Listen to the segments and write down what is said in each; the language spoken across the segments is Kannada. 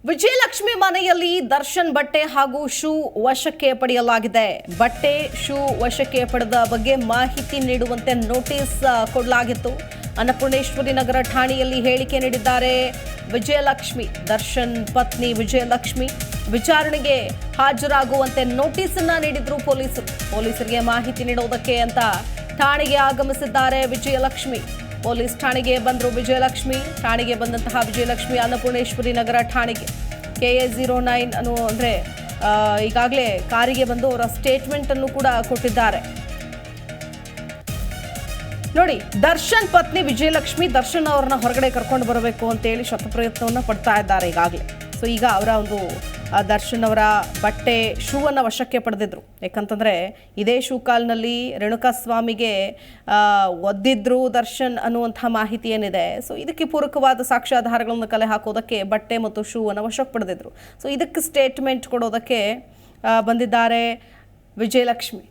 ವಿಜಯಲಕ್ಷ್ಮಿ ಮನೆಯಲ್ಲಿ ದರ್ಶನ್ ಬಟ್ಟೆ ಹಾಗೂ ಶೂ ವಶಕ್ಕೆ ಪಡೆಯಲಾಗಿದೆ. ಬಟ್ಟೆ ಶೂ ವಶಕ್ಕೆ ಪಡೆದ ಬಗ್ಗೆ ಮಾಹಿತಿ ನೀಡುವಂತೆ ನೋಟಿಸ್ ಕೊಡಲಾಗಿತ್ತು. ಅನ್ನಪೂರ್ಣೇಶ್ವರಿ ನಗರ ಠಾಣೆಯಲ್ಲಿ ಹೇಳಿಕೆ ನೀಡಿದ್ದಾರೆ ವಿಜಯಲಕ್ಷ್ಮಿ. ದರ್ಶನ್ ಪತ್ನಿ ವಿಜಯಲಕ್ಷ್ಮಿ ವಿಚಾರಣೆಗೆ ಹಾಜರಾಗುವಂತೆ ನೋಟಿಸ್ ಅನ್ನ ನೀಡಿದ್ರು ಪೊಲೀಸರಿಗೆ ಮಾಹಿತಿ ನೀಡೋದಕ್ಕೆ ಅಂತ ಠಾಣೆಗೆ ಆಗಮಿಸಿದ್ದಾರೆ ವಿಜಯಲಕ್ಷ್ಮಿ. ಪೊಲೀಸ್ ಠಾಣೆಗೆ ಬಂದರು ವಿಜಯಲಕ್ಷ್ಮಿ. ಠಾಣೆಗೆ ಬಂದಂತಹ ವಿಜಯಲಕ್ಷ್ಮಿ ಅನ್ನಪೂರ್ಣೇಶ್ವರಿ ನಗರ ಠಾಣೆಗೆ KA09 ಅಂದರೆ ಈಗಾಗಲೇ ಕಾರಿಗೆ ಬಂದು ಅವರ ಸ್ಟೇಟ್ಮೆಂಟ್ ಅನ್ನು ಕೂಡ ಕೊಟ್ಟಿದ್ದಾರೆ. ನೋಡಿ, ದರ್ಶನ್ ಪತ್ನಿ ವಿಜಯಲಕ್ಷ್ಮಿ ದರ್ಶನ್ ಅವರನ್ನ ಹೊರಗಡೆ ಕರ್ಕೊಂಡು ಬರಬೇಕು ಅಂತೇಳಿ ಶತಪ್ರಯತ್ನವನ್ನು ಪಡ್ತಾ ಇದ್ದಾರೆ ಈಗಾಗಲೇ. ಸೊ ಈಗ ಅವರ ಒಂದು ದರ್ಶನ್ ಅವರ ಬಟ್ಟೆ ಶೂ ಅನ್ನು ವಶಕ್ಕೆ ಪಡೆದಿದ್ರು. ಯಾಕಂತಂದರೆ ಇದೇ ಶೂ ಕಾಲ್ನಲ್ಲಿ ರೇಣುಕಾಸ್ವಾಮಿಗೆ ಒದ್ದಿದ್ರು ದರ್ಶನ್ ಅನ್ನುವಂಥ ಮಾಹಿತಿ ಏನಿದೆ. ಸೊ ಇದಕ್ಕೆ ಪೂರಕವಾದ ಸಾಕ್ಷ್ಯಾಧಾರಗಳನ್ನು ಕಲೆ ಹಾಕೋದಕ್ಕೆ ಬಟ್ಟೆ ಮತ್ತು ಶೂ ಅನ್ನು ವಶಕ್ಕೆ ಪಡೆದಿದ್ರು. ಸೊ ಇದಕ್ಕೆ ಸ್ಟೇಟ್ಮೆಂಟ್ ಕೊಡೋದಕ್ಕೆ ಬಂದಿದ್ದಾರೆ ವಿಜಯಲಕ್ಷ್ಮಿ.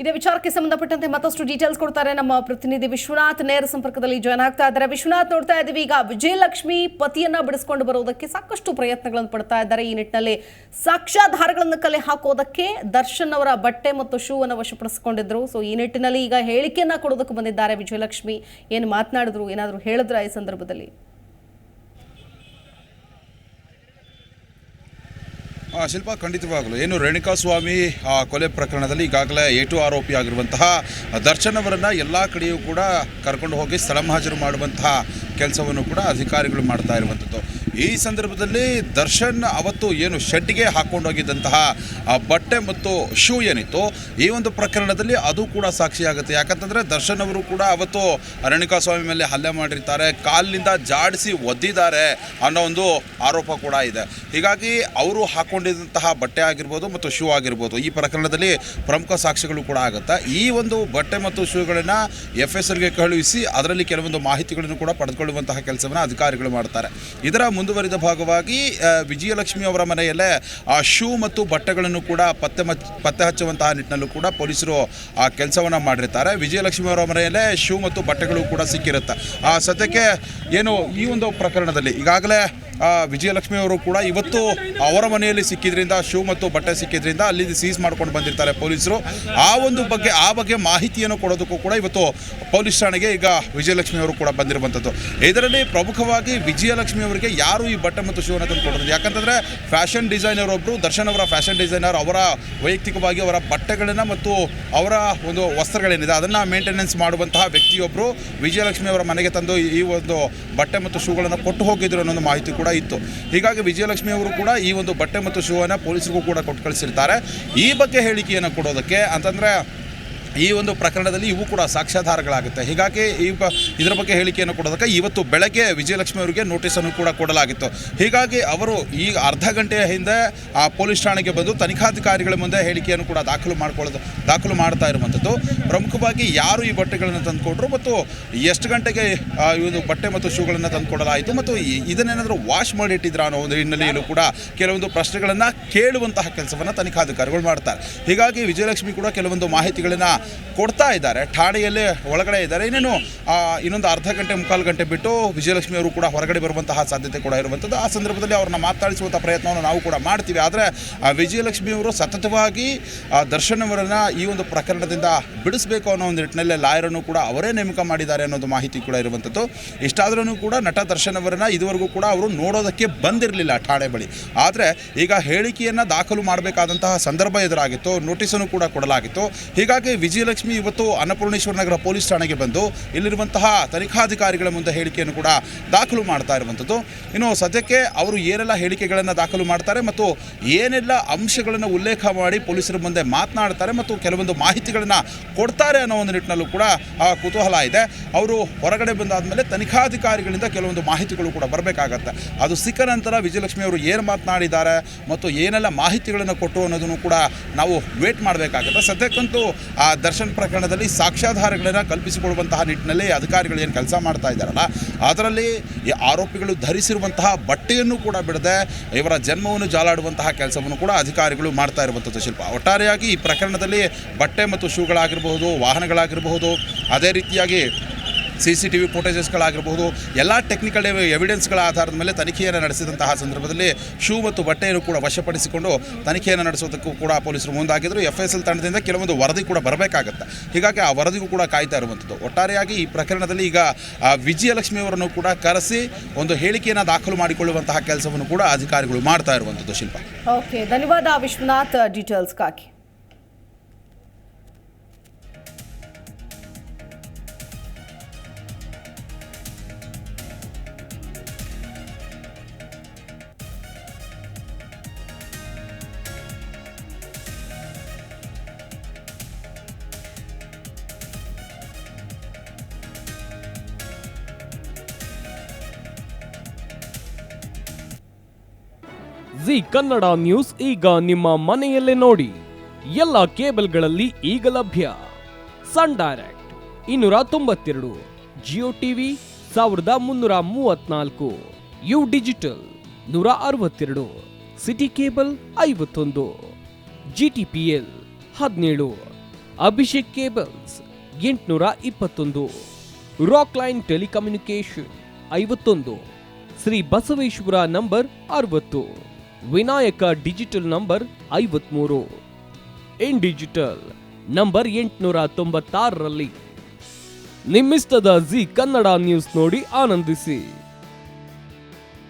ಇದೇ ವಿಚಾರಕ್ಕೆ ಸಂಬಂಧಪಟ್ಟಂತೆ ಮತ್ತಷ್ಟು ಡೀಟೇಲ್ಸ್ ಕೊಡ್ತಾರೆ ನಮ್ಮ ಪ್ರತಿನಿಧಿ ವಿಶ್ವನಾಥ್. ನೇರ ಸಂಪರ್ಕದಲ್ಲಿ ಜಾಯ್ನ್ ಆಗ್ತಾ ಇದ್ದಾರೆ. ವಿಶ್ವನಾಥ್, ನೋಡ್ತಾ ಇದ್ದೀವಿ ಈಗ ವಿಜಯಲಕ್ಷ್ಮಿ ಪತಿಯನ್ನ ಬಿಡಿಸ್ಕೊಂಡು ಬರೋದಕ್ಕೆ ಸಾಕಷ್ಟು ಪ್ರಯತ್ನಗಳನ್ನು ಪಡ್ತಾ ಇದ್ದಾರೆ. ಈ ನಿಟ್ಟಿನಲ್ಲಿ ಸಾಕ್ಷ್ಯಾಧಾರಗಳನ್ನು ಕಲೆ ಹಾಕೋದಕ್ಕೆ ದರ್ಶನ್ ಅವರ ಬಟ್ಟೆ ಮತ್ತು ಶೂ ಅನ್ನು ವಶಪಡಿಸಿಕೊಂಡಿದ್ರು. ಸೊ ಈ ನಿಟ್ಟಿನಲ್ಲಿ ಈಗ ಹೇಳಿಕೆಯನ್ನ ಕೊಡೋದಕ್ಕೆ ಬಂದಿದ್ದಾರೆ ವಿಜಯಲಕ್ಷ್ಮಿ. ಏನು ಮಾತನಾಡಿದ್ರು, ಏನಾದರೂ ಹೇಳಿದ್ರ ಈ ಸಂದರ್ಭದಲ್ಲಿ? ಶಿಲ್ಪ, ಖಂಡಿತವಾಗಲು ಏನು ರೇಣುಕಾಸ್ವಾಮಿ ಕೊಲೆ ಪ್ರಕರಣದಲ್ಲಿ ಈಗಾಗಲೇ A2 ಆರೋಪಿ ಆಗಿರುವಂತಹ ದರ್ಶನ್ ಅವರನ್ನು ಎಲ್ಲ ಕಡೆಯೂ ಕೂಡ ಕರ್ಕೊಂಡು ಹೋಗಿ ಸ್ಥಳ ಹಾಜರು ಮಾಡುವಂತಹ ಕೆಲಸವನ್ನು ಕೂಡ ಅಧಿಕಾರಿಗಳು ಮಾಡ್ತಾ ಇರುವಂಥದ್ದು. ಈ ಸಂದರ್ಭದಲ್ಲಿ ದರ್ಶನ್ ಅವತ್ತು ಏನು ಶೆಡ್ಗೆ ಹಾಕ್ಕೊಂಡೋಗಿದ್ದಂತಹ ಬಟ್ಟೆ ಮತ್ತು ಶೂ ಏನಿತ್ತು, ಈ ಒಂದು ಪ್ರಕರಣದಲ್ಲಿ ಅದು ಕೂಡ ಸಾಕ್ಷಿಯಾಗುತ್ತೆ. ಯಾಕಂತಂದರೆ ದರ್ಶನ್ ಅವರು ಕೂಡ ಅವತ್ತು ರೇಣುಕಾಸ್ವಾಮಿ ಮೇಲೆ ಹಲ್ಲೆ ಮಾಡಿರ್ತಾರೆ, ಕಾಲಿನಿಂದ ಜಾಡಿಸಿ ಒದ್ದಿದ್ದಾರೆ ಅನ್ನೋ ಒಂದು ಆರೋಪ ಕೂಡ ಇದೆ. ಹೀಗಾಗಿ ಅವರು ಹಾಕ್ಕೊಂಡಿದ್ದಂತಹ ಬಟ್ಟೆ ಆಗಿರ್ಬೋದು ಮತ್ತು ಶೂ ಆಗಿರ್ಬೋದು, ಈ ಪ್ರಕರಣದಲ್ಲಿ ಪ್ರಮುಖ ಸಾಕ್ಷಿಗಳು ಕೂಡ ಆಗುತ್ತೆ. ಈ ಒಂದು ಬಟ್ಟೆ ಮತ್ತು ಶೂಗಳನ್ನು FSRಗೆ ಕಳುಹಿಸಿ ಅದರಲ್ಲಿ ಕೆಲವೊಂದು ಮಾಹಿತಿಗಳನ್ನು ಕೂಡ ಪಡೆದುಕೊಳ್ಳುವಂತಹ ಕೆಲಸವನ್ನು ಅಧಿಕಾರಿಗಳು ಮಾಡ್ತಾರೆ. ಇದರ ಮುಂದುವರಿದ ಭಾಗವಾಗಿ ವಿಜಯಲಕ್ಷ್ಮಿ ಅವರ ಮನೆಯಲ್ಲೇ ಶೂ ಮತ್ತು ಬಟ್ಟೆಗಳನ್ನು ಕೂಡ ಪತ್ತೆ ಹಚ್ಚುವಂತಹ ನಿಟ್ಟಿನಲ್ಲೂ ಕೂಡ ಪೊಲೀಸರು ಆ ಕೆಲಸವನ್ನು ಮಾಡಿರ್ತಾರೆ. ವಿಜಯಲಕ್ಷ್ಮಿ ಅವರ ಮನೆಯಲ್ಲೇ ಶೂ ಮತ್ತು ಬಟ್ಟೆಗಳು ಕೂಡ ಸಿಕ್ಕಿರುತ್ತೆ. ಸದ್ಯಕ್ಕೆ ಏನು ಈ ಒಂದು ಪ್ರಕರಣದಲ್ಲಿ ಈಗಾಗಲೇ ವಿಜಯಲಕ್ಷ್ಮಿ ಅವರು ಕೂಡ ಇವತ್ತು ಅವರ ಮನೆಯಲ್ಲಿ ಸಿಕ್ಕಿದ್ರಿಂದ, ಶೂ ಮತ್ತು ಬಟ್ಟೆ ಸಿಕ್ಕಿದ್ರಿಂದ ಅಲ್ಲಿ ಸೀಸ್ ಮಾಡ್ಕೊಂಡು ಬಂದಿರ್ತಾರೆ ಪೊಲೀಸರು. ಆ ಬಗ್ಗೆ ಮಾಹಿತಿಯನ್ನು ಕೊಡೋದಕ್ಕೂ ಕೂಡ ಇವತ್ತು ಪೊಲೀಸ್ ಠಾಣೆಗೆ ಈಗ ವಿಜಯಲಕ್ಷ್ಮಿ ಅವರು ಕೂಡ ಬಂದಿರುವಂಥದ್ದು. ಇದರಲ್ಲಿ ಪ್ರಮುಖವಾಗಿ ವಿಜಯಲಕ್ಷ್ಮಿ ಅವರಿಗೆ ಯಾರು ಈ ಬಟ್ಟೆ ಮತ್ತು ಶೂ ಅನ್ನು ತಂದು ಕೊಡೋದು? ಯಾಕಂತಂದರೆ ಫ್ಯಾಷನ್ ಡಿಸೈನರ್ ಒಬ್ಬರು, ದರ್ಶನ್ ಅವರ ಫ್ಯಾಷನ್ ಡಿಸೈನರ್, ಅವರ ವೈಯಕ್ತಿಕವಾಗಿ ಅವರ ಬಟ್ಟೆಗಳನ್ನು ಮತ್ತು ಅವರ ಒಂದು ವಸ್ತ್ರಗಳೇನಿದೆ ಅದನ್ನು ಮೇಂಟೆನೆನ್ಸ್ ಮಾಡುವಂತಹ ವ್ಯಕ್ತಿಯೊಬ್ಬರು ವಿಜಯಲಕ್ಷ್ಮಿ ಅವರ ಮನೆಗೆ ತಂದು ಈ ಒಂದು ಬಟ್ಟೆ ಮತ್ತು ಶೂಗಳನ್ನು ಕೊಟ್ಟು ಹೋಗಿದ್ರು ಅನ್ನೋ ಮಾಹಿತಿ ಕೂಡ ಇತ್ತು. ಹೀಗಾಗಿ ವಿಜಯಲಕ್ಷ್ಮಿ ಅವರು ಕೂಡ ಈ ಒಂದು ಬಟ್ಟೆ ಮತ್ತು ಶೂ ಅನ್ನು ಪೊಲೀಸರಿಗೂ ಕೂಡ ಕೊಟ್ಟು ಕಳಿಸಿರ್ತಾರೆ. ಈ ಬಗ್ಗೆ ಹೇಳಿಕೆಯನ್ನು ಕೊಡೋದಕ್ಕೆ ಅಂತಂದರೆ ಈ ಒಂದು ಪ್ರಕರಣದಲ್ಲಿ ಇವು ಕೂಡ ಸಾಕ್ಷ್ಯಾಧಾರಗಳಾಗುತ್ತೆ. ಹೀಗಾಗಿ ಇದರ ಬಗ್ಗೆ ಹೇಳಿಕೆಯನ್ನು ಕೊಡೋದಕ್ಕೆ ಇವತ್ತು ಬೆಳಗ್ಗೆ ವಿಜಯಲಕ್ಷ್ಮಿ ಅವರಿಗೆ ನೋಟಿಸನ್ನು ಕೂಡ ಕೊಡಲಾಗಿತ್ತು. ಹೀಗಾಗಿ ಅವರು ಈಗ ಅರ್ಧ ಗಂಟೆಯ ಹಿಂದೆ ಪೊಲೀಸ್ ಠಾಣೆಗೆ ಬಂದು ತನಿಖಾಧಿಕಾರಿಗಳ ಮುಂದೆ ಹೇಳಿಕೆಯನ್ನು ಕೂಡ ದಾಖಲು ಮಾಡ್ತಾ ಇರುವಂಥದ್ದು. ಪ್ರಮುಖವಾಗಿ ಯಾರು ಈ ಬಟ್ಟೆಗಳನ್ನು ತಂದುಕೊಟ್ರು ಮತ್ತು ಎಷ್ಟು ಗಂಟೆಗೆ ಈ ಒಂದು ಬಟ್ಟೆ ಮತ್ತು ಶೂಗಳನ್ನು ತಂದುಕೊಡಲಾಯಿತು ಮತ್ತು ಇದನ್ನೇನಾದರೂ ವಾಶ್ ಮಾಡಿಟ್ಟಿದ್ರ ಅನ್ನೋ ಒಂದು ಹಿನ್ನೆಲೆಯಲ್ಲೂ ಕೂಡ ಕೆಲವೊಂದು ಪ್ರಶ್ನೆಗಳನ್ನು ಕೇಳುವಂತಹ ಕೆಲಸವನ್ನು ತನಿಖಾಧಿಕಾರಿಗಳು ಮಾಡ್ತಾರೆ. ಹೀಗಾಗಿ ವಿಜಯಲಕ್ಷ್ಮಿ ಕೂಡ ಕೆಲವೊಂದು ಮಾಹಿತಿಗಳನ್ನು ಕೊಡ್ತಾ ಇದ್ದಾರೆ. ಠಾಣೆಯಲ್ಲೇ ಒಳಗಡೆ ಇದ್ದಾರೆ. ಇನ್ನೊಂದು ಅರ್ಧ ಗಂಟೆ ಮುಕ್ಕಾಲು ಗಂಟೆ ಬಿಟ್ಟು ವಿಜಯಲಕ್ಷ್ಮಿ ಅವರು ಕೂಡ ಹೊರಗಡೆ ಬರುವಂತಹ ಸಾಧ್ಯತೆ ಕೂಡ ಇರುವಂಥದ್ದು. ಆ ಸಂದರ್ಭದಲ್ಲಿ ಅವ್ರನ್ನ ಮಾತಾಡಿಸುವಂಥ ಪ್ರಯತ್ನವನ್ನು ನಾವು ಕೂಡ ಮಾಡ್ತೀವಿ. ಆದರೆ ವಿಜಯಲಕ್ಷ್ಮಿ ಅವರು ಸತತವಾಗಿ ದರ್ಶನ್ ಅವರನ್ನು ಈ ಒಂದು ಪ್ರಕರಣದಿಂದ ಬಿಡಿಸಬೇಕು ಅನ್ನೋ ಒಂದು ನಿಟ್ಟಿನಲ್ಲಿ ಲಾಯರನ್ನು ಕೂಡ ಅವರೇ ನೇಮಕ ಮಾಡಿದ್ದಾರೆ ಅನ್ನೋದು ಮಾಹಿತಿ ಕೂಡ ಇರುವಂಥದ್ದು. ಇಷ್ಟಾದ್ರೂ ಕೂಡ ನಟ ದರ್ಶನ್ ಅವರನ್ನು ಇದುವರೆಗೂ ಕೂಡ ಅವರು ನೋಡೋದಕ್ಕೆ ಬಂದಿರಲಿಲ್ಲ ಠಾಣೆ ಬಳಿ. ಆದರೆ ಈಗ ಹೇಳಿಕೆಯನ್ನು ದಾಖಲು ಮಾಡಬೇಕಾದಂತಹ ಸಂದರ್ಭ ಎದುರಾಗಿತ್ತು, ನೋಟಿಸನ್ನು ಕೂಡ ಕೊಡಲಾಗಿತ್ತು. ಹೀಗಾಗಿ ವಿಜಯಲಕ್ಷ್ಮಿ ಇವತ್ತು ಅನ್ನಪೂರ್ಣೇಶ್ವರ ನಗರ ಪೊಲೀಸ್ ಠಾಣೆಗೆ ಬಂದು ಇಲ್ಲಿರುವಂತಹ ತನಿಖಾಧಿಕಾರಿಗಳ ಮುಂದೆ ಹೇಳಿಕೆಯನ್ನು ಕೂಡ ದಾಖಲು ಮಾಡ್ತಾ ಇರುವಂಥದ್ದು. ಇನ್ನು ಸದ್ಯಕ್ಕೆ ಅವರು ಏನೆಲ್ಲ ಹೇಳಿಕೆಗಳನ್ನು ದಾಖಲು ಮಾಡ್ತಾರೆ ಮತ್ತು ಏನೆಲ್ಲ ಅಂಶಗಳನ್ನು ಉಲ್ಲೇಖ ಮಾಡಿ ಪೊಲೀಸರ ಮುಂದೆ ಮಾತನಾಡ್ತಾರೆ ಮತ್ತು ಕೆಲವೊಂದು ಮಾಹಿತಿಗಳನ್ನು ಕೊಡ್ತಾರೆ ಅನ್ನೋ ಒಂದು ನಿಟ್ಟಿನಲ್ಲೂ ಕೂಡ ಕುತೂಹಲ ಇದೆ. ಅವರು ಹೊರಗಡೆ ಬಂದಾದ ಮೇಲೆ ತನಿಖಾಧಿಕಾರಿಗಳಿಂದ ಕೆಲವೊಂದು ಮಾಹಿತಿಗಳು ಕೂಡ ಬರಬೇಕಾಗತ್ತೆ. ಅದು ಸಿಕ್ಕ ನಂತರ ವಿಜಯಲಕ್ಷ್ಮಿ ಅವರು ಏನು ಮಾತನಾಡಿದ್ದಾರೆ ಮತ್ತು ಏನೆಲ್ಲ ಮಾಹಿತಿಗಳನ್ನು ಕೊಟ್ಟರು ಅನ್ನೋದನ್ನು ಕೂಡ ನಾವು ವೇಟ್ ಮಾಡಬೇಕಾಗುತ್ತೆ. ಸದ್ಯಕ್ಕಂತೂ ದರ್ಶನ್ ಪ್ರಕರಣದಲ್ಲಿ ಸಾಕ್ಷ್ಯಾಧಾರಗಳನ್ನು ಕಲ್ಪಿಸಿಕೊಳ್ಳುವಂತಹ ನಿಟ್ಟಿನಲ್ಲಿ ಅಧಿಕಾರಿಗಳು ಏನು ಕೆಲಸ ಮಾಡ್ತಾ ಇದ್ದಾರಲ್ಲ, ಅದರಲ್ಲಿ ಈ ಆರೋಪಿಗಳು ಧರಿಸಿರುವಂತಹ ಬಟ್ಟೆಯನ್ನು ಕೂಡ ಬಿಡದೆ ಇವರ ಜನ್ಮವನ್ನು ಜಾಲಾಡುವಂತಹ ಕೆಲಸವನ್ನು ಕೂಡ ಅಧಿಕಾರಿಗಳು ಮಾಡ್ತಾ ಇರುವಂಥದ್ದು. ಶಿಲ್ಪ, ಒಟ್ಟಾರೆಯಾಗಿ ಈ ಪ್ರಕರಣದಲ್ಲಿ ಬಟ್ಟೆ ಮತ್ತು ಶೂಗಳಾಗಿರಬಹುದು, ವಾಹನಗಳಾಗಿರಬಹುದು, ಅದೇ ರೀತಿಯಾಗಿ CCTV ಫುಟೇಜಸ್ಗಳಾಗಿರ್ಬೋದು, ಎಲ್ಲ ಟೆಕ್ನಿಕಲ್ ಎವಿಡೆನ್ಸ್ಗಳ ಆಧಾರದ ಮೇಲೆ ತನಿಖೆಯನ್ನು ನಡೆಸಿದಂತಹ ಸಂದರ್ಭದಲ್ಲಿ ಶೂ ಮತ್ತು ಬಟ್ಟೆಯನ್ನು ಕೂಡ ವಶಪಡಿಸಿಕೊಂಡು ತನಿಖೆಯನ್ನು ನಡೆಸೋದಕ್ಕೂ ಕೂಡ ಪೊಲೀಸರು ಮುಂದಾಗಿದ್ದರು. FSL ತಂಡದಿಂದ ಕೆಲವೊಂದು ವರದಿ ಕೂಡ ಬರಬೇಕಾಗತ್ತೆ. ಹೀಗಾಗಿ ಆ ವರದಿಗೂ ಕೂಡ ಕಾಯ್ತಾ ಇರುವಂಥದ್ದು. ಒಟ್ಟಾರೆಯಾಗಿ ಈ ಪ್ರಕರಣದಲ್ಲಿ ಈಗ ವಿಜಯಲಕ್ಷ್ಮಿ ಅವರನ್ನು ಕೂಡ ಕರೆಸಿ ಒಂದು ಹೇಳಿಕೆಯನ್ನು ದಾಖಲು ಮಾಡಿಕೊಳ್ಳುವಂತಹ ಕೆಲಸವನ್ನು ಕೂಡ ಅಧಿಕಾರಿಗಳು ಮಾಡ್ತಾ ಇರುವಂಥದ್ದು. ಶಿಲ್ಪ, ಓಕೆ, ಧನ್ಯವಾದ ವಿಶ್ವನಾಥ್ ಡೀಟೇಲ್ಸ್ಗಾಗಿ. ಜಿ ಕನ್ನಡ ನ್ಯೂಸ್ ಈಗ ನಿಮ್ಮ ಮನೆಯಲ್ಲೇ ನೋಡಿ. ಎಲ್ಲ ಕೇಬಲ್ಗಳಲ್ಲಿ ಈಗ ಲಭ್ಯ. Sun Direct 292, Jio TV 1334, U Digital 162, City Cable 51, GTPL 17, Abhishek cables 821, rock line telecommunication 51, Shri Basaveshwara number 60, Vinayaka digital number 53, in digital number 896ರಲ್ಲಿ. ನಿಮ್ಮಿಸ್ತದ ಜಿ ಕನ್ನಡ ನ್ಯೂಸ್ ನೋಡಿ ಆನಂದಿಸಿ.